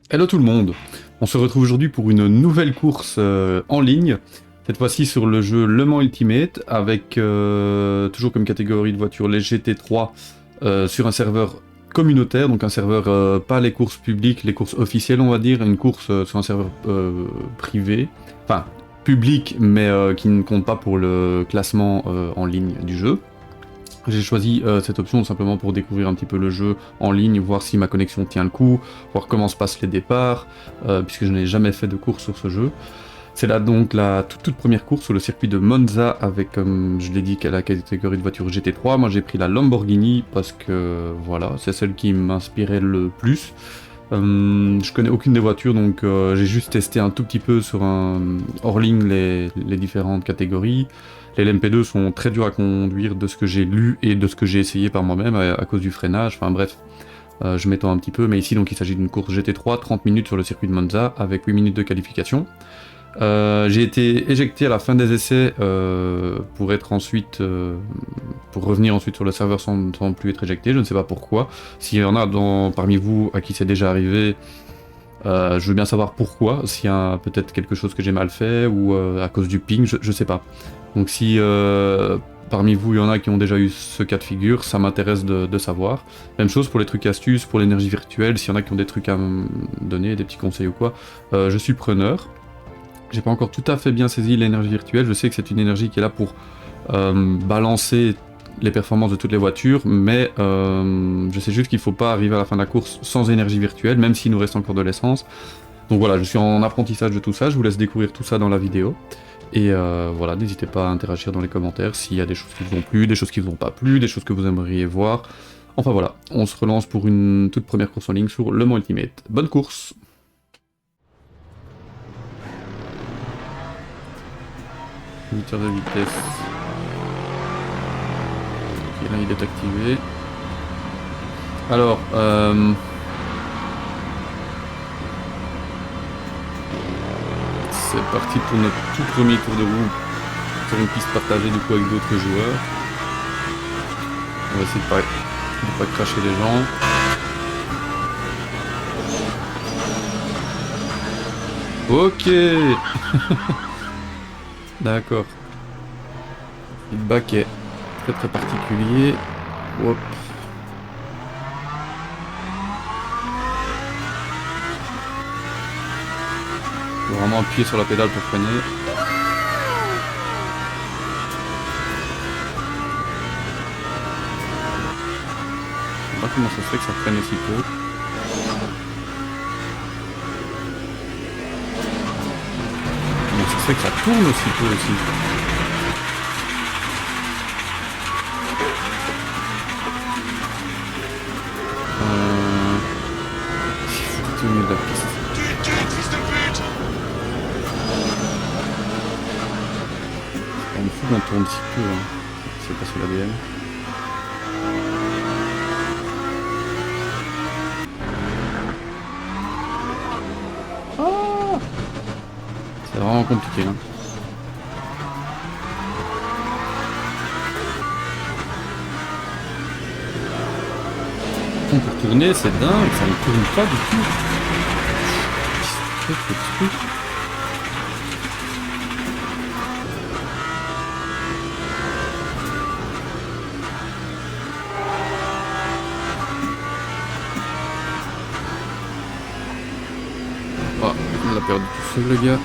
Hello tout le monde, on se retrouve aujourd'hui pour une nouvelle course en ligne, cette fois-ci sur le jeu Le Mans Ultimate, avec toujours comme catégorie de voiture les GT3 sur un serveur communautaire, donc un serveur pas les courses publiques, les courses officielles on va dire, une course sur un serveur privé, enfin public mais qui ne compte pas pour le classement en ligne du jeu. J'ai choisi cette option tout simplement pour découvrir un petit peu le jeu en ligne, voir si ma connexion tient le coup, voir comment se passent les départs, puisque je n'ai jamais fait de course sur ce jeu. C'est là donc la toute première course sur le circuit de Monza avec, comme je l'ai dit, la catégorie de voiture GT3. Moi j'ai pris la Lamborghini parce que voilà, c'est celle qui m'inspirait le plus. Je connais aucune des voitures donc j'ai juste testé un tout petit peu sur un hors ligne les différentes catégories. Les LMP2 sont très durs à conduire de ce que j'ai lu et de ce que j'ai essayé par moi-même à cause du freinage, enfin bref, je m'étends un petit peu, mais ici donc il s'agit d'une course GT3, 30 minutes sur le circuit de Monza avec 8 minutes de qualification. J'ai été éjecté à la fin des essais pour être ensuite, pour revenir ensuite sur le serveur sans plus être éjecté, je ne sais pas pourquoi. S'il y en a parmi vous à qui c'est déjà arrivé, je veux bien savoir pourquoi, s'il y a peut-être quelque chose que j'ai mal fait ou à cause du ping, je sais pas. Donc si parmi vous il y en a qui ont déjà eu ce cas de figure, ça m'intéresse de savoir. Même chose pour les trucs astuces, pour l'énergie virtuelle, s'il y en a qui ont des trucs à me donner, des petits conseils ou quoi, je suis preneur. J'ai pas encore tout à fait bien saisi l'énergie virtuelle, je sais que c'est une énergie qui est là pour balancer les performances de toutes les voitures, mais je sais juste qu'il faut pas arriver à la fin de la course sans énergie virtuelle, même s'il nous reste encore de l'essence. Donc voilà, je suis en apprentissage de tout ça, je vous laisse découvrir tout ça dans la vidéo. Et voilà, n'hésitez pas à interagir dans les commentaires s'il y a des choses qui vous ont plu, des choses qui vous ont pas plu, des choses que vous aimeriez voir. Enfin voilà, on se relance pour une toute première course en ligne sur Le Mans Ultimate. Bonne course! Limiteur de vitesse. Ok, là il est activé. Alors, c'est parti pour notre tout premier tour de roue sur une piste partagée du coup avec d'autres joueurs. On va essayer de pas cracher les gens. Ok. D'accord. Feedback est très particulier. Hop. Faut vraiment appuyer sur la pédale pour freiner. Je sais pas comment ça se fait que ça freine aussi peu. Comment ça se fait que ça tourne aussi peu aussi. Tenue de la piste. On me fout d'un tourne si peu, hein. C'est pas sur l'ADN. Oh, c'est vraiment compliqué, hein. Pour tourner, c'est dingue, ça ne tourne pas du tout. Qu'est-ce que c'est que ce truc? Oh, il a perdu tout seul, le gars.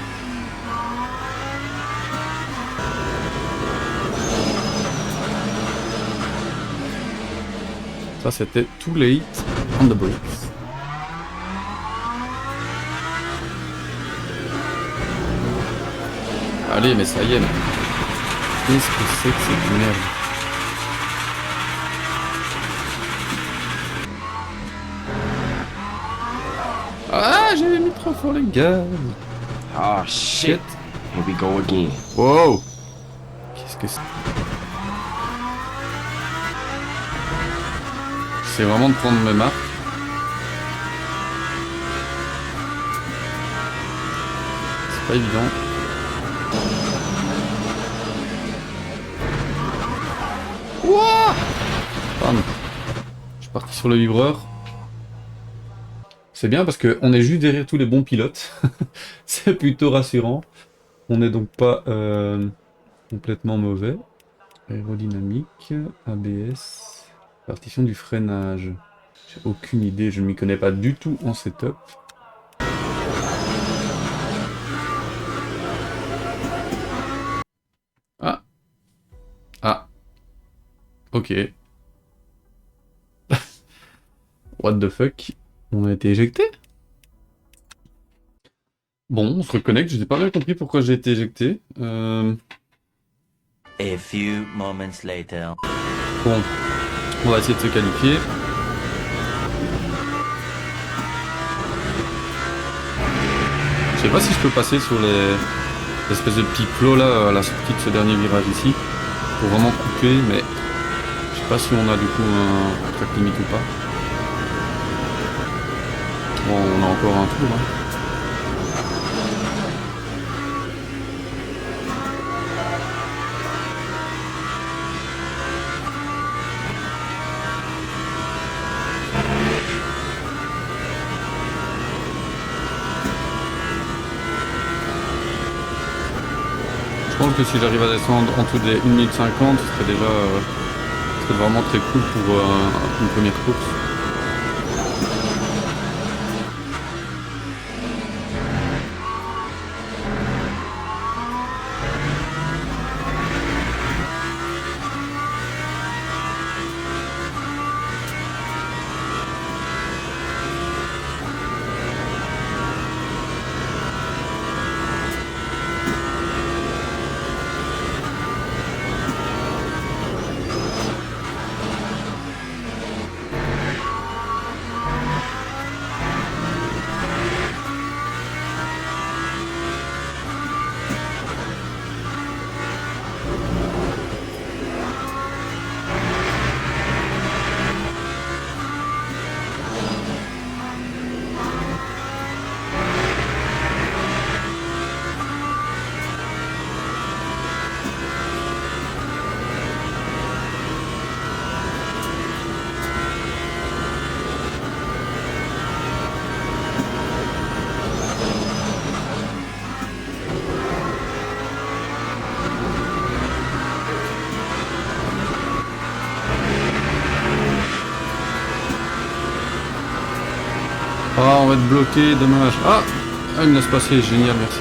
Ça, c'était too late on the brakes. Allez, mais ça y est, mais... Qu'est-ce que c'est que cette merde? Ah, j'avais mis trop fort les gars. Oh shit. Here we go again. Wow. Qu'est-ce que c'est? C'est vraiment de prendre mes marques. C'est pas évident. Ouah. Pardon. Je suis parti sur le vibreur. C'est bien parce qu'on est juste derrière tous les bons pilotes. C'est plutôt rassurant. On n'est donc pas complètement mauvais. Aérodynamique, ABS, partition du freinage. J'ai aucune idée, je ne m'y connais pas du tout en setup. Ah. Ah. Ok. What the fuck? On a été éjecté? Bon, on se reconnecte, je n'ai pas bien compris pourquoi j'ai été éjecté. A few moments later. Bon, on va essayer de se qualifier. Je sais pas si je peux passer sur les espèces de petits plots là à la sortie de ce dernier virage ici pour vraiment couper, mais je sais pas si on a du coup un track limite ou pas. Bon, on a encore un tour. Hein. Je pense que si j'arrive à descendre en dessous des 1 minute 50, ce serait déjà vraiment très cool pour une première course. Ah, on va être bloqué, dommage. Ah, il me laisse passer, génial, merci.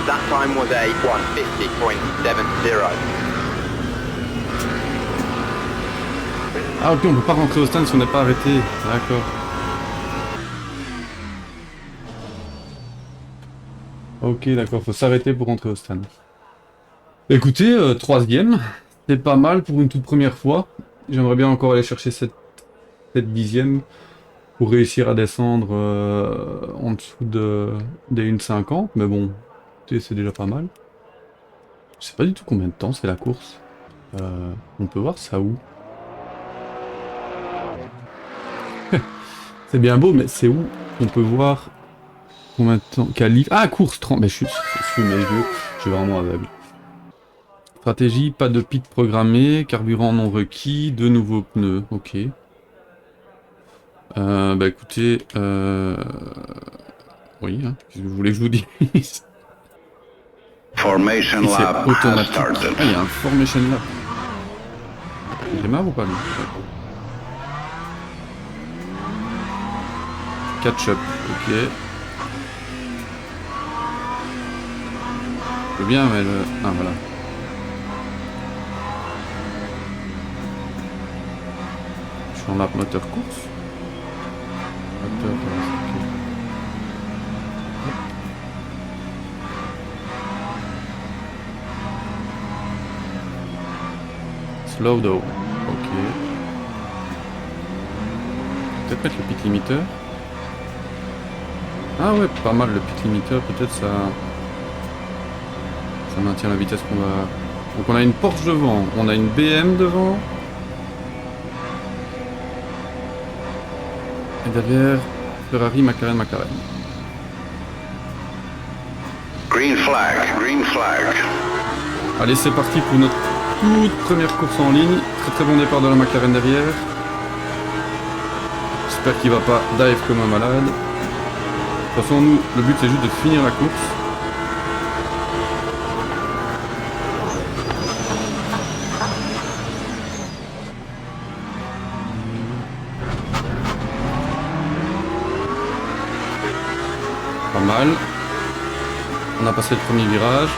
That time was a 150.70. Ah ok, on peut pas rentrer au stand si on n'est pas arrêté. D'accord. Ok, d'accord, faut s'arrêter pour rentrer au stand. Écoutez, troisième, c'est pas mal pour une toute première fois. J'aimerais bien encore aller chercher cette dixième pour réussir à descendre en dessous des 1,50, mais bon, c'est déjà pas mal. Je sais pas du tout combien de temps c'est la course. On peut voir ça où? C'est bien beau, mais c'est où on peut voir combien de temps? Qualif. Ah, course 30. Mais je suis mes yeux, je suis vraiment aveugle. Stratégie, pas de pit programmé, carburant non requis, 2 nouveaux pneus, ok. Bah écoutez, oui, hein, qu'est-ce que vous voulez que je vous dise? Formation C'est lap has automatique. started. Ah, il y a un formation lap. Il démarre ou pas lui? Catch-up, ok. Je veux bien, mais le... Ah, voilà. Je suis en lap moteur course. Moteur, ok. Slow down, ok. Peut-être mettre le pit limiteur. Ah ouais, pas mal le pit limiteur, peut-être ça maintient la vitesse qu'on va... Donc on a une Porsche devant, on a une BM devant. Et derrière, Ferrari, McLaren, McLaren. Green flag, green flag. Allez, c'est parti pour notre toute première course en ligne. Très très bon départ de la McLaren derrière. J'espère qu'il va pas dive comme un malade. De toute façon, nous, le but c'est juste de finir la course. Pas mal. On a passé le premier virage.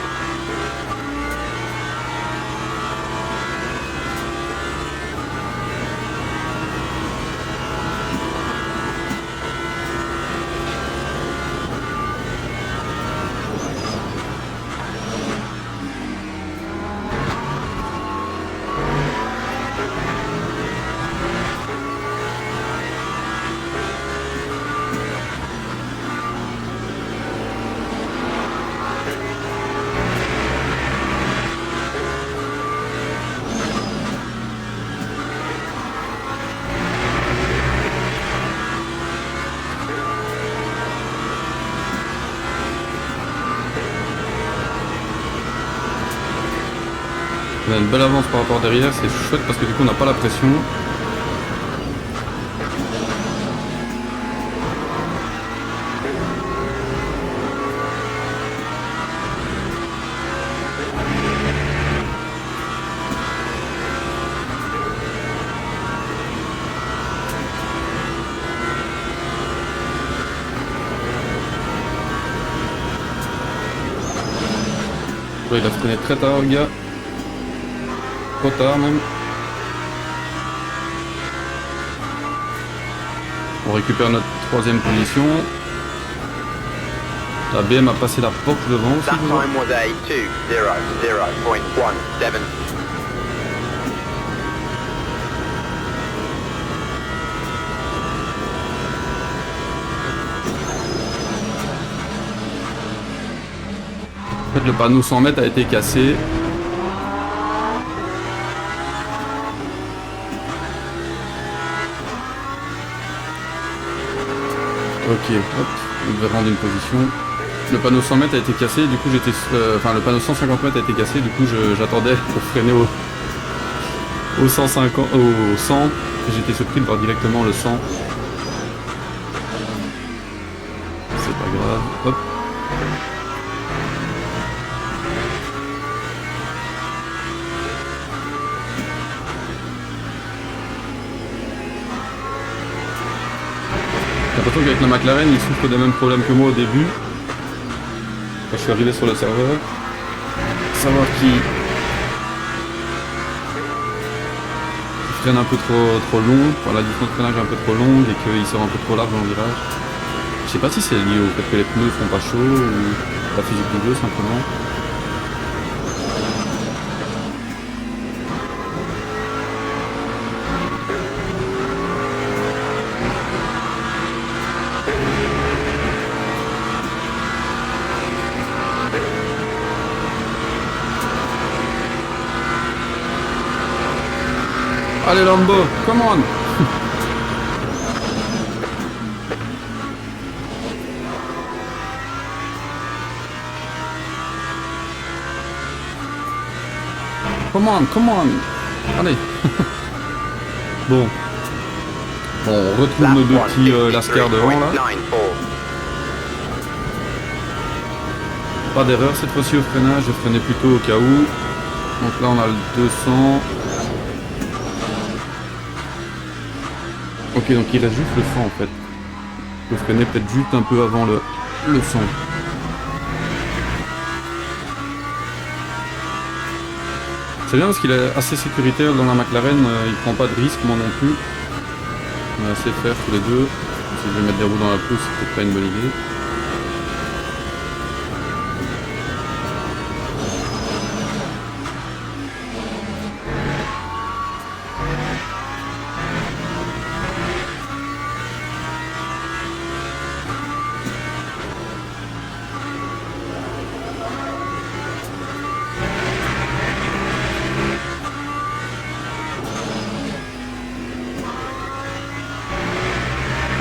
On a une belle avance par rapport derrière, c'est chouette parce que du coup on n'a pas la pression. Ouais, il a freiné très tard le gars. Trop tard même. On récupère notre troisième position. La BM a passé la porte devant aussi. That time was a 2:00.17. En fait, le panneau 100 mètres a été cassé. Ok, hop, on devait rendre une position. Le panneau 100 mètres a été cassé, du coup j'étais... enfin le panneau 150 mètres a été cassé, du coup j'attendais pour freiner au 150, au 100. J'étais surpris de voir directement le 100. C'est pas grave, hop. J'ai l'impression qu'avec la McLaren, ils souffrent des mêmes problèmes que moi au début. Quand je suis arrivé sur le serveur. Savoir qui freine un peu trop long, la distance de freinage est un peu trop longue et qu'il sort un peu trop large dans le virage. Je sais pas si c'est lié au fait que les pneus font pas chaud ou la physique du jeu simplement. Allez Lambo, come on. Come on. Allez. Bon. On retrouve nos deux petits lascars devant là. Pas d'erreur cette fois-ci au freinage, j'ai freiné plutôt au cas où. Donc là on a le 200. Ok, donc il reste juste le 100 en fait. Je freiner peut-être juste un peu avant le 100. C'est bien parce qu'il est assez sécuritaire dans la McLaren, il prend pas de risque, moi non plus. On est assez faire tous les deux. Si je vais mettre des roues dans la pelouse, c'est peut-être pas une bonne idée.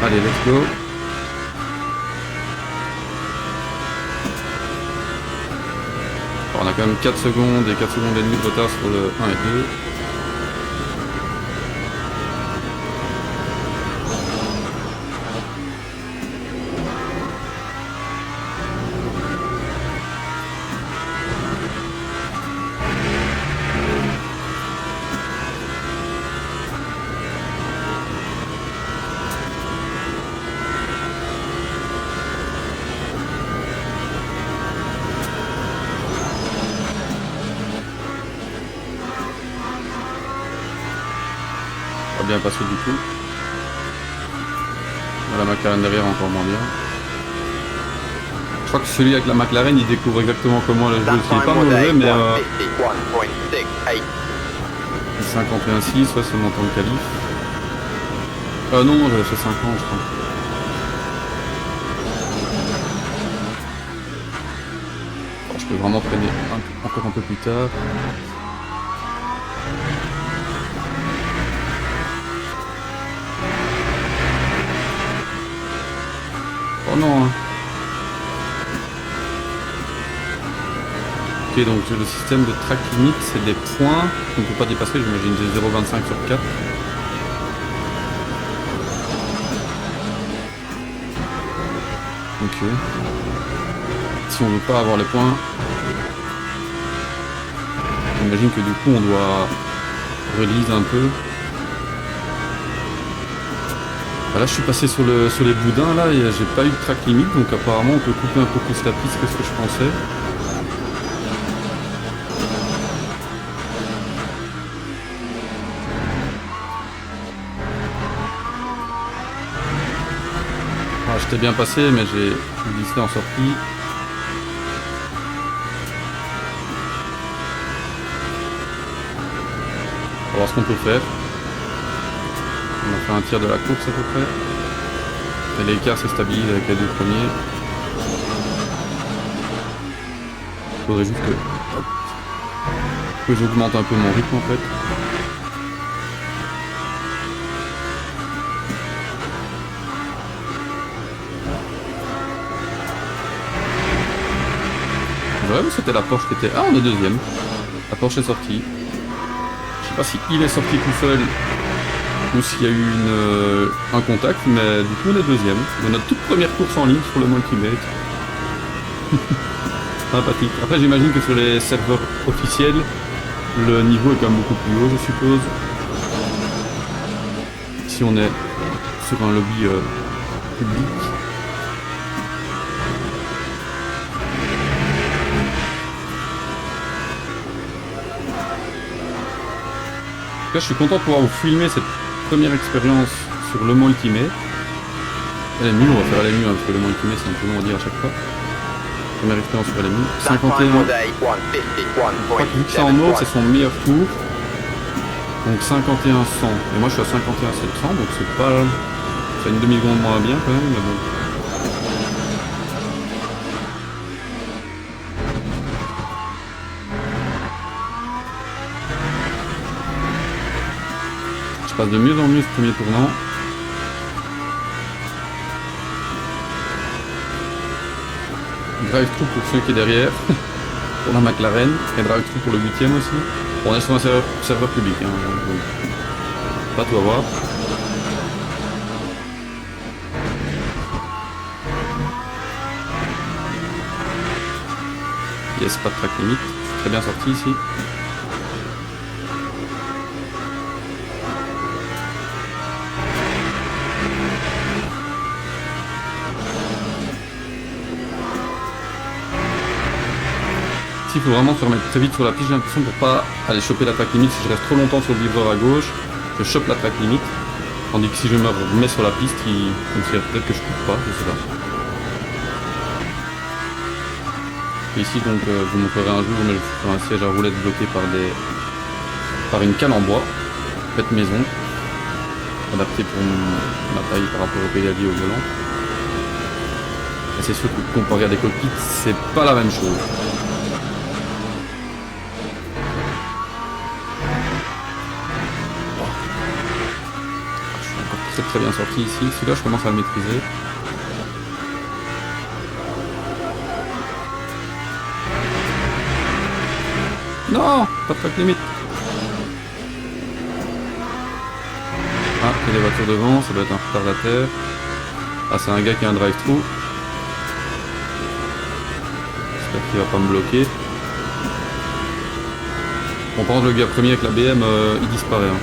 Allez, let's go. Alors, on a quand même 4 secondes et 4 secondes et demie de retard sur le 1 et 2. Bien passé du coup. La McLaren derrière encore moins bien. Je crois que celui avec la McLaren il découvre exactement comment le jeu. That Il est pas time was mauvais a mais 151.68. 51.6, ouais c'est mon temps de qualif. Non, j'avais fait 5 ans je crois. Alors, je peux vraiment freiner encore un peu plus tard. Oh non hein. Ok donc le système de track limite c'est des points qu'on ne peut pas dépasser, j'imagine des 0,25 sur 4. Ok. Si on veut pas avoir les points, j'imagine que du coup on doit release un peu. Là je suis passé sur les boudins là et j'ai pas eu de track limite donc apparemment on peut couper un peu plus la piste que ce que je pensais. Ah, j'étais bien passé mais j'ai glissé en sortie. On va voir ce qu'on peut faire. On a fait un tiers de la course à peu près. Et l'écart se stabilise avec les deux premiers. Il faudrait juste que j'augmente un peu mon rythme en fait. Ouais, c'était la Porsche qui était... Ah, on est deuxième. La Porsche est sortie. Je sais pas si il est sorti tout seul ou s'il y a eu un contact, mais du coup on est deuxième. De notre toute première course en ligne sur le Multimate. Sympathique. Après j'imagine que sur les serveurs officiels, le niveau est quand même beaucoup plus haut je suppose. Si on est sur un lobby public. Là, je suis content de pouvoir vous filmer cette première expérience sur Le Mans Ultimate. LMU, on va faire LMU hein, parce que Le Mans Ultimate c'est un peu long à dire à chaque fois. Première expérience sur LMU. 51. Je crois que vu que c'est en mode, c'est son meilleur tour. Donc 51 100. Et moi je suis à 51 700, donc c'est pas... C'est une demi-seconde moins bien quand même, mais bon. Je passe de mieux en mieux ce premier tournant. Drive-thru pour ceux qui est derrière, pour la McLaren, et drive-thru pour le 8ème aussi. Bon, on est sur un serveur public, hein, donc pas tout à voir. Yes, pas de track limite, très bien sorti ici. Il faut vraiment se remettre très vite sur la piste, j'ai l'impression, pour pas aller choper la track limite. Si je reste trop longtemps sur le livreur à gauche, je chope la track limite. Tandis que si je me remets sur la piste, il considère peut-être que je coupe pas, je sais pas. Et ici donc je vous montrerai un jour, mais je suis sur un siège à roulettes bloqué par une cale en bois, faite maison, adaptée pour ma taille par rapport au pédalier au volant. Et c'est sûr que comparé à des cockpits, c'est pas la même chose. très bien sorti ici. Celui-là, je commence à le maîtriser. Non, pas de track limite. Ah, il y a des voitures devant, ça doit être un retardataire. Ah, c'est un gars qui a un drive-thru. J'espère qu'il va pas me bloquer. Bon, par contre, le gars premier avec la BM, il disparaît. Hein.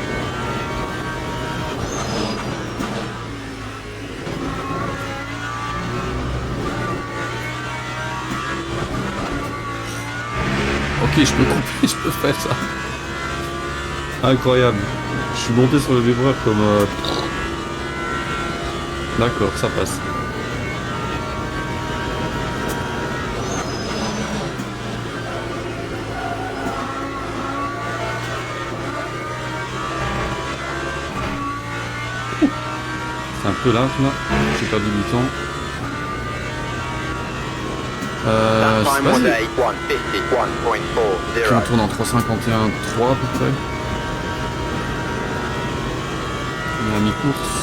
Ok, je peux couper, je peux faire ça. Incroyable. Je suis monté sur le vibreur comme... D'accord, ça passe. C'est un peu large là, j'ai perdu du temps. That time was vas-y. Je 151.40. tourne en 351.3 à peu près. On est à mi-course.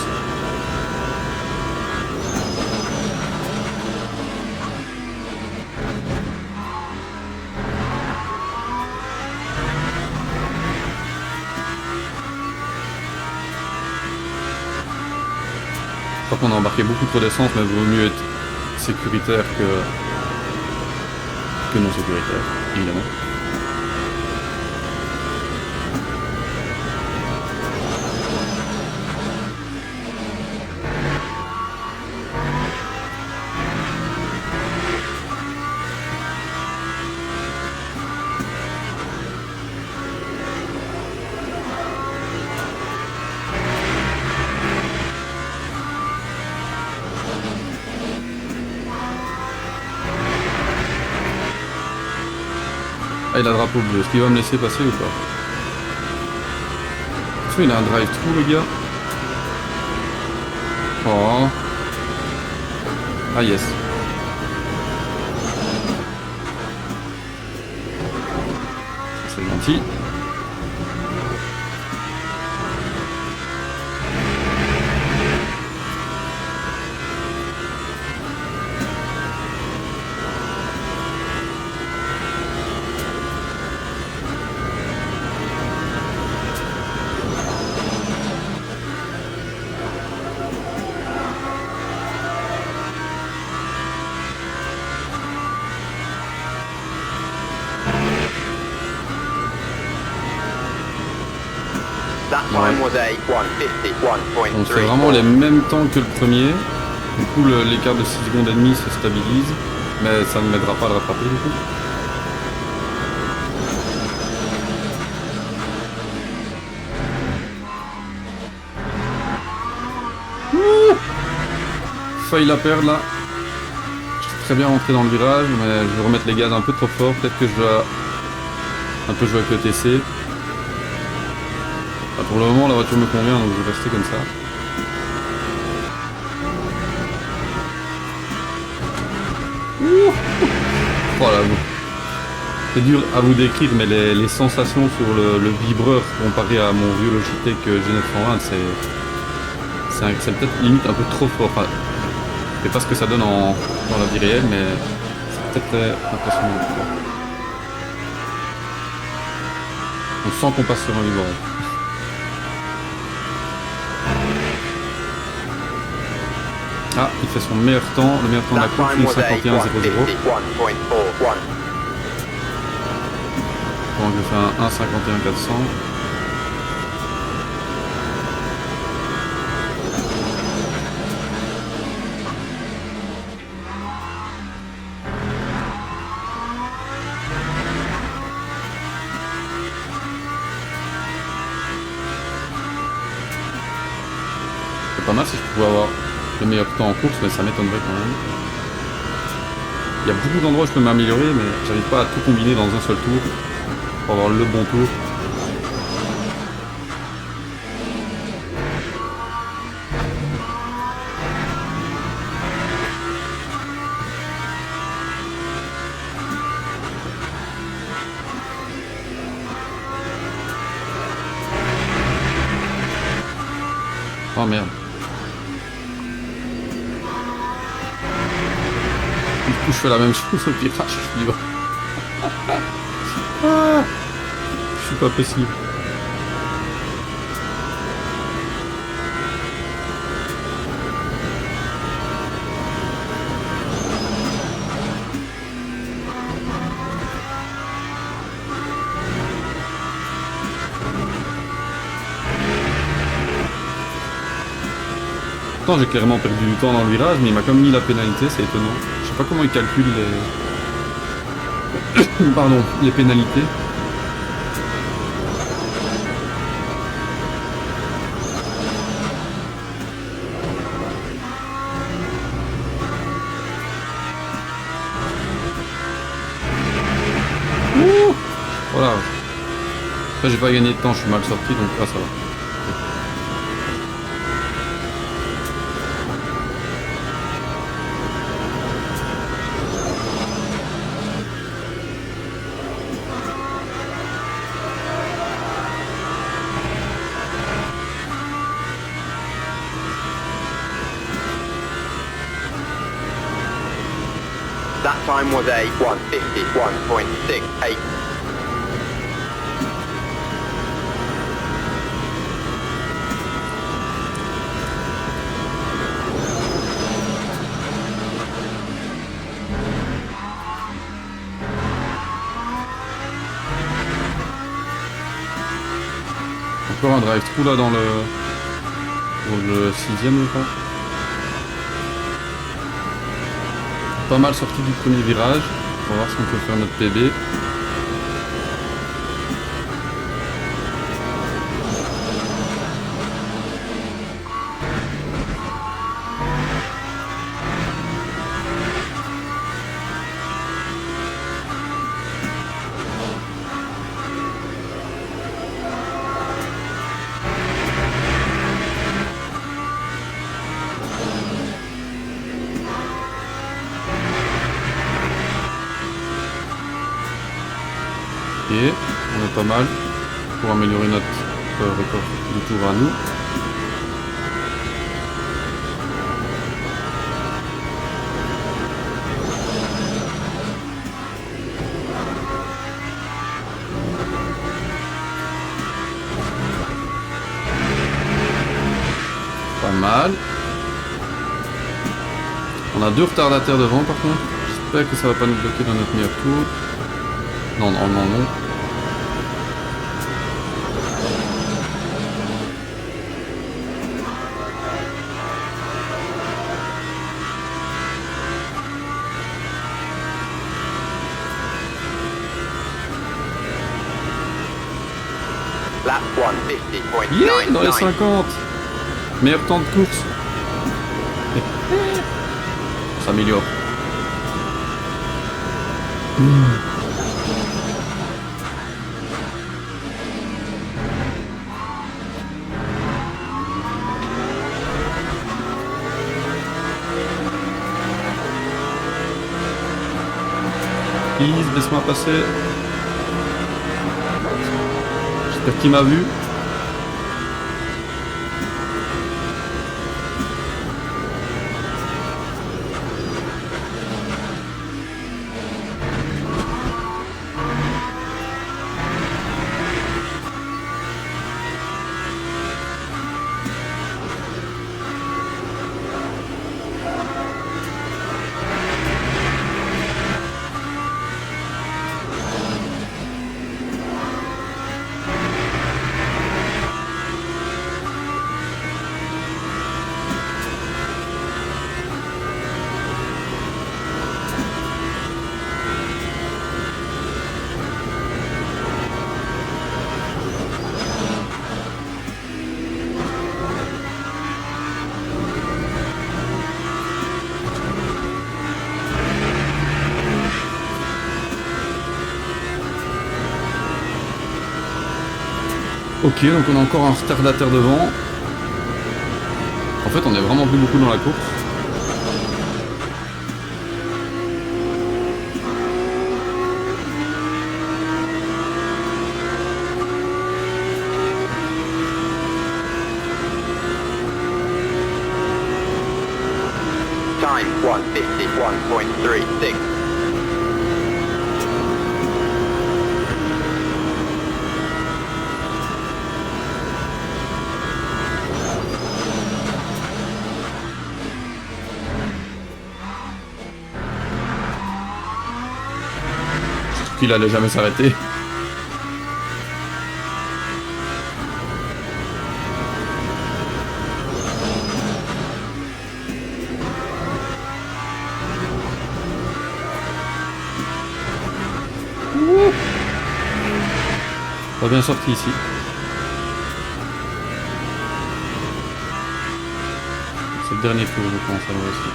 Je crois qu'on a embarqué beaucoup trop d'essence, mais il vaut mieux être sécuritaire que non sécuritaire, évidemment. Ah, il a le drapeau bleu. Est-ce qu'il va me laisser passer ou pas? Est-ce qu'il a un drive-thru, le gars? Oh. Ah, yes. C'est gentil. That time was a On fait 151.34. vraiment les mêmes temps que le premier. Du coup, l'écart de 6 secondes et demie se stabilise. Mais ça ne m'aidera pas à le rattraper du coup. Failli la perdre là. Je suis très bien rentré dans le virage, mais je vais remettre les gaz un peu trop fort. Peut-être que je dois un peu jouer avec le TC. Bah, pour le moment, la voiture me convient, donc je vais rester comme ça. Ouh. Oh là, c'est dur à vous décrire, mais les sensations sur le vibreur comparé à mon vieux Logitech G920, c'est peut-être limite un peu trop fort. Enfin, je sais pas ce que ça donne dans la vie réelle, mais c'est peut-être impressionnant. On sent qu'on passe sur un vibreur. Ah, il fait son meilleur temps, le meilleur temps de la That course, time was a 51.00. 151.41. Donc je fais un 1.51.400. C'est pas mal si je pouvais avoir le meilleur temps en course, mais ça m'étonnerait quand même. Il y a beaucoup d'endroits où je peux m'améliorer, mais j'arrive pas à tout combiner dans un seul tour pour avoir le bon tour. Oh merde. coup, je fais la même chose au virage, je suis ah, je suis pas possible. J'ai clairement perdu du temps dans le virage, mais il m'a quand même mis la pénalité, c'est étonnant. Je sais pas comment il calcule les... Pardon, les pénalités. Ouh, voilà. Après, j'ai pas gagné de temps, je suis mal sorti, donc là, ça va. That time was a 151.68. Encore un drive-through là dans le... Pour le 6ème, je crois. Pas mal sorti du premier virage. On va voir si on peut faire notre PB. Et on est pas mal pour améliorer notre record du tour à nous. Pas mal. On a 2 retardataires devant par contre. J'espère que ça va pas nous bloquer dans notre meilleur tour. Non, non, non, non. Lap 150.9. Yeah, dans les 50. Meilleur temps de course. On s'améliore. Please, laisse-moi passer. J'espère qu'il m'a vu. Ok, donc on a encore un retardataire devant. En fait, on est vraiment plus beaucoup dans la course. Time 1 151.36. Qu'il allait jamais s'arrêter. On va bien sorti ici. C'est le dernier tour, je pense, alors aussi.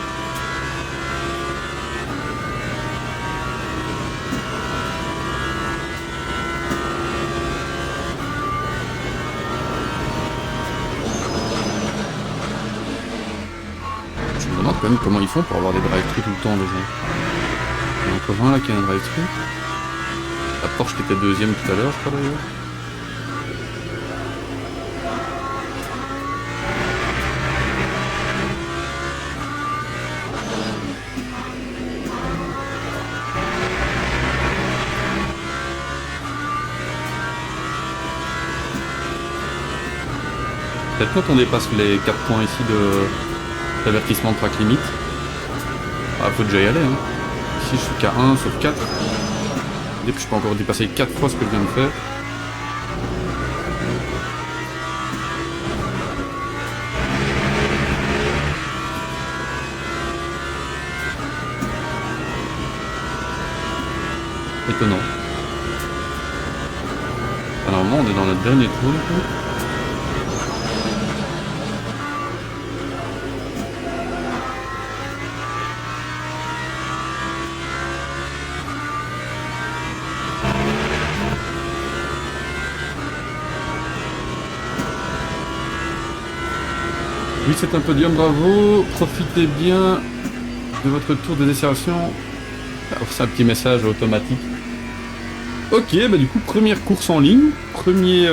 Je me demande quand même comment ils font pour avoir des drive-thru tout le temps, les gens. Il y en a encore un là qui a un drive-thru. La Porsche qui était deuxième tout à l'heure, je crois d'ailleurs. Peut-être quand on dépasse les 4 points ici d'avertissement de track limite. Ah, faut déjà y aller, hein. Ici je suis qu'à 1 sur 4. Et puis je peux encore dépasser 4 fois ce que je viens de faire. Étonnant. Alors normalement on est dans le dernier tour du coup. Oui, c'est un podium, bravo. Profitez bien de votre tour de destination. Alors, c'est un petit message automatique. Ok, bah du coup, première course en ligne. Première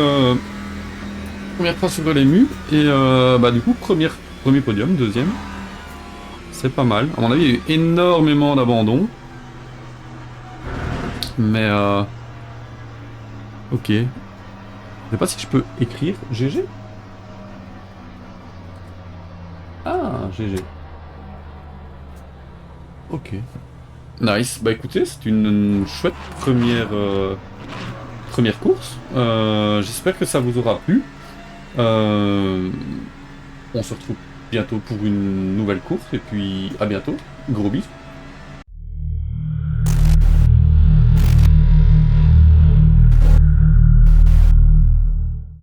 fois sur les mues. Et bah du coup, premier podium, deuxième. C'est pas mal. À mon avis, il y a eu énormément d'abandon. Mais ok. Je sais pas si je peux écrire GG. Ah, GG. Ok. Nice. Bah écoutez, c'est une chouette première course. J'espère que ça vous aura plu. On se retrouve bientôt pour une nouvelle course. Et puis à bientôt. Gros bisous.